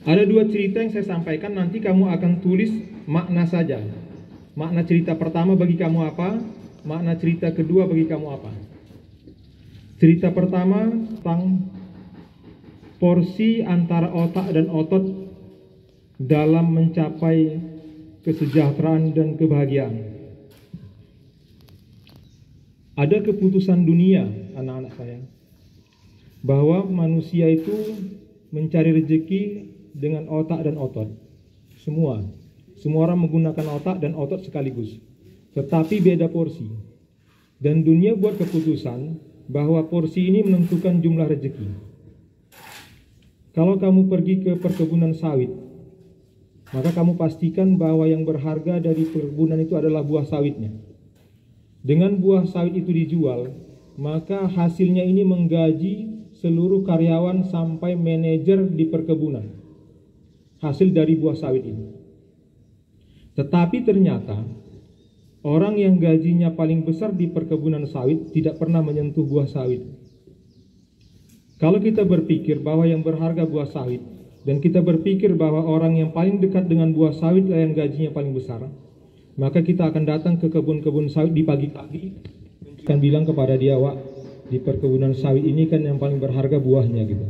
Ada dua cerita yang saya sampaikan, nanti kamu akan tulis makna saja. Makna cerita pertama bagi kamu apa? Makna cerita kedua bagi kamu apa? Cerita pertama tentang porsi antara otak dan otot dalam mencapai kesejahteraan dan kebahagiaan. Ada keputusan dunia, anak-anak saya, bahwa manusia itu mencari rezeki dengan otak dan otot. Semua orang menggunakan otak dan otot sekaligus, tetapi beda porsi. Dan dunia buat keputusan bahwa porsi ini menentukan jumlah rezeki. Kalau kamu pergi ke perkebunan sawit, maka kamu pastikan bahwa yang berharga dari perkebunan itu adalah buah sawitnya. Dengan buah sawit itu dijual, maka hasilnya ini menggaji seluruh karyawan sampai manajer di perkebunan. Hasil dari buah sawit ini. Tetapi ternyata orang yang gajinya paling besar di perkebunan sawit tidak pernah menyentuh buah sawit. Kalau kita berpikir bahwa yang berharga buah sawit, dan kita berpikir bahwa orang yang paling dekat dengan buah sawit lah yang gajinya paling besar, maka kita akan datang ke kebun-kebun sawit di pagi-pagi, akan bilang kepada dia, "Wak, di perkebunan sawit ini kan yang paling berharga buahnya," gitu.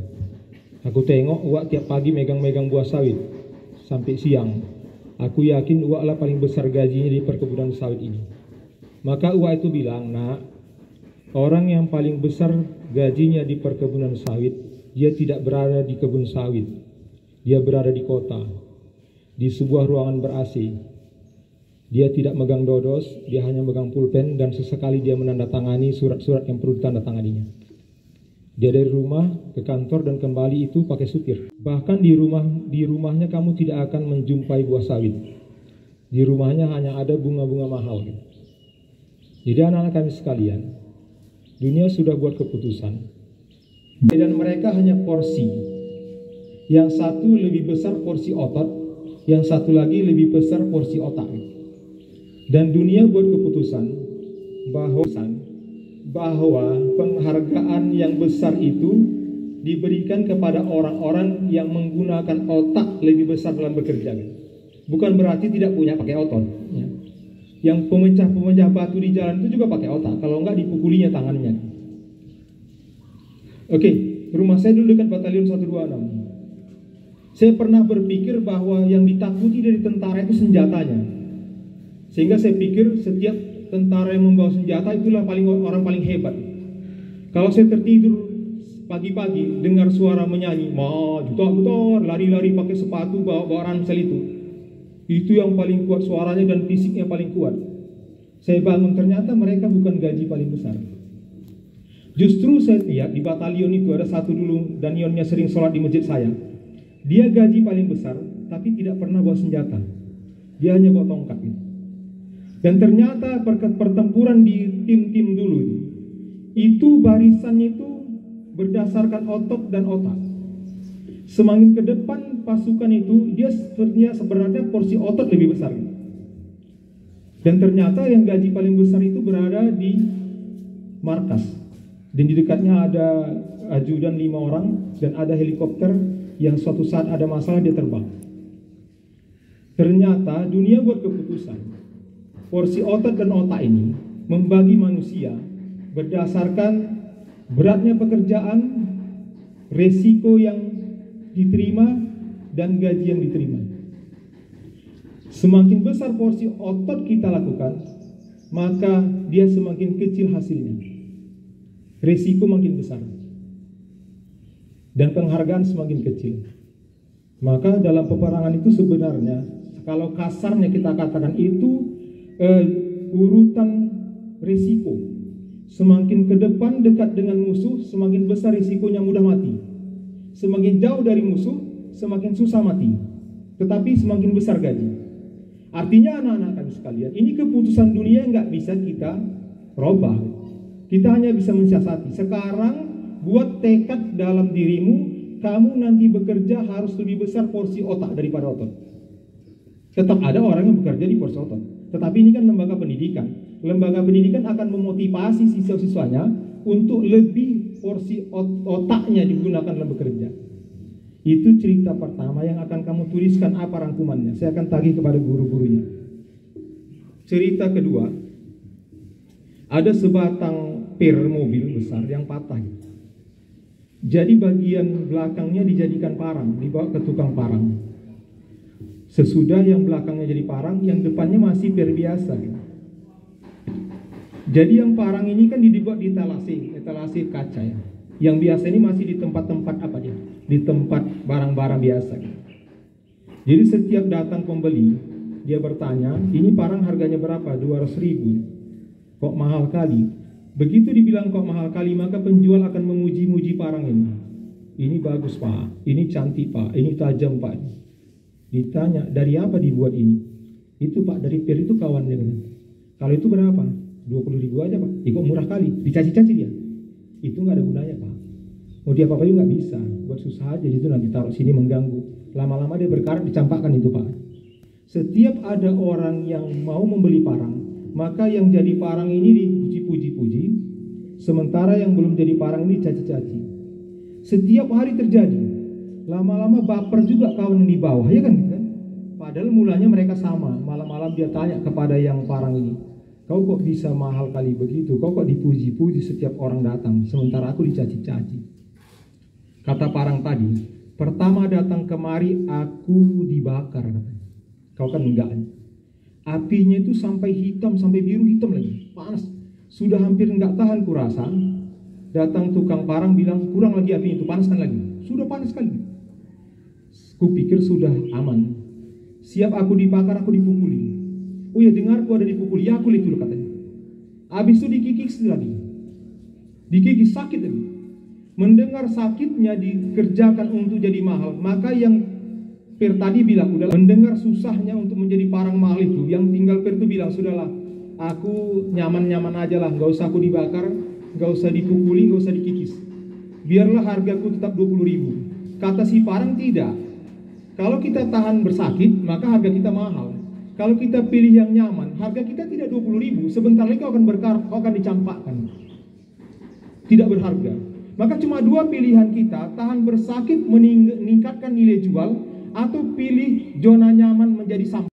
Aku tengok Wak tiap pagi megang-megang buah sawit sampai siang. Aku yakin Wak lah paling besar gajinya di perkebunan sawit ini. Maka Wak itu bilang, "Nak, orang yang paling besar gajinya di perkebunan sawit, dia tidak berada di kebun sawit. Dia berada di kota, di sebuah ruangan ber-AC. Dia tidak megang dodos, dia hanya megang pulpen dan sesekali dia menandatangani surat-surat yang perlu ditandatanganinya. Dia dari rumah ke kantor dan kembali itu pakai supir. Bahkan di rumahnya kamu tidak akan menjumpai buah sawit. Di rumahnya hanya ada bunga-bunga mahal." Jadi anak-anak kami sekalian, dunia sudah buat keputusan dan mereka hanya porsi. Yang satu lebih besar porsi otot, yang satu lagi lebih besar porsi otak. Dan dunia buat keputusan bahwa penghargaan yang besar itu diberikan kepada orang-orang yang menggunakan otak lebih besar dalam bekerja. Bukan berarti tidak punya pakai otot. Ya. Yang pemecah-pemecah batu di jalan itu juga pakai otak. Kalau enggak dipukulinya tangannya. Oke, rumah saya dulu dekat Batalion 126. Saya pernah berpikir bahwa yang ditakuti dari tentara itu senjatanya. Sehingga saya pikir setiap tentara yang membawa senjata itulah orang paling hebat. Kalau saya tertidur pagi-pagi dengar suara menyanyi, jutor, lari-lari pakai sepatu bawa ransel itu yang paling kuat suaranya dan fisiknya paling kuat. Saya bangun, ternyata mereka bukan gaji paling besar. Justru saya lihat di batalion itu ada satu dulu, dan nionnya sering sholat di masjid saya. Dia gaji paling besar, tapi tidak pernah bawa senjata. Dia hanya bawa tongkat. Dan ternyata pertempuran di tim-tim dulu itu barisannya itu berdasarkan otot dan otak. Semakin ke depan pasukan itu dia sebenarnya porsi otot lebih besar. Dan ternyata yang gaji paling besar itu berada di markas. Dan di dekatnya ada ajudan 5 orang dan ada helikopter yang suatu saat ada masalah dia terbang. Ternyata dunia buat keputusan. Porsi otot dan otak ini membagi manusia berdasarkan beratnya pekerjaan, resiko yang diterima, dan gaji yang diterima. Semakin besar porsi otot kita lakukan, maka dia semakin kecil hasilnya. Resiko makin besar. Dan penghargaan semakin kecil. Maka dalam peperangan itu sebenarnya, kalau kasarnya kita katakan itu urutan risiko. Semakin ke depan dekat dengan musuh, semakin besar risikonya mudah mati. Semakin jauh dari musuh, semakin susah mati. Tetapi semakin besar gaji. Artinya anak-anak kami sekalian, ini keputusan dunia nggak bisa kita robah. Kita hanya bisa mensiasati. Sekarang buat tekad dalam dirimu, kamu nanti bekerja harus lebih besar porsi otak daripada otot. Tetap ada orang yang bekerja di porsi otot. Tetapi ini kan lembaga pendidikan. Lembaga pendidikan akan memotivasi siswa-siswanya untuk lebih porsi otaknya digunakan dalam bekerja. Itu cerita pertama yang akan kamu tuliskan. Apa rangkumannya? Saya akan tagih kepada guru-gurunya. Cerita kedua, ada sebatang pir mobil besar yang patah. Jadi bagian belakangnya dijadikan parang, dibawa ke tukang parang. Sesudah yang belakangnya jadi parang, yang depannya masih pir biasa. Jadi yang parang ini kan dibuat di etalase kaca ya. Yang biasa ini masih di tempat-tempat apa dia? Di tempat barang-barang biasa. Jadi setiap datang pembeli, dia bertanya, ini parang harganya berapa? 200.000. Kok mahal kali? Begitu dibilang kok mahal kali, maka penjual akan memuji-muji parang ini. Ini bagus pak, ini cantik pak, ini tajam pak. Ditanya, dari apa dibuat ini? Itu pak, dari pir itu kawannya. Kalau itu berapa? 20.000 aja pak. Kok murah kali, dicaci-caci dia. Itu nggak ada gunanya pak. Mau dia apa-apa juga nggak bisa. Buat susah aja itu, nanti taruh sini mengganggu. Lama-lama dia berkarat, dicampakkan itu pak. Setiap ada orang yang mau membeli parang, maka yang jadi parang ini dipuji-puji, sementara yang belum jadi parang ini caci-caci. Setiap hari terjadi. Lama-lama baper juga kawan yang di bawah, ya kan? Padahal mulanya mereka sama. Malam-malam dia tanya kepada yang parang ini, kau kok bisa mahal kali begitu? Kau kok dipuji-puji setiap orang datang, sementara aku dicaci-caci? Kata parang tadi, pertama datang kemari aku dibakar. Kau kan enggak. Apinya itu sampai hitam, sampai biru hitam lagi, panas. Sudah hampir enggak tahan kurasa. Datang tukang parang bilang, kurang lagi apinya itu, panaskan lagi. Sudah panas sekali. Kupikir sudah aman. Siap aku dibakar, aku dipukuli. Oh ya, dengarku ada dipukuli, ya aku itu katanya. Habis itu dikikis lagi. Dikikis sakit lagi. Mendengar sakitnya dikerjakan untuk jadi mahal, maka yang pir tadi bilang, udah mendengar susahnya untuk menjadi parang mahal itu, yang tinggal pir itu bilang, sudahlah, aku nyaman-nyaman aja lah, gak usah aku dibakar, gak usah dipukuli, gak usah dikikis. Biarlah hargaku tetap 20.000. Kata si parang tidak. Kalau kita tahan bersakit, maka harga kita mahal. Kalau kita pilih yang nyaman, harga kita tidak 20.000. Sebentar lagi kau akan dicampakkan. Tidak berharga. Maka cuma dua pilihan kita, tahan bersakit meningkatkan nilai jual, atau pilih zona nyaman menjadi sampah.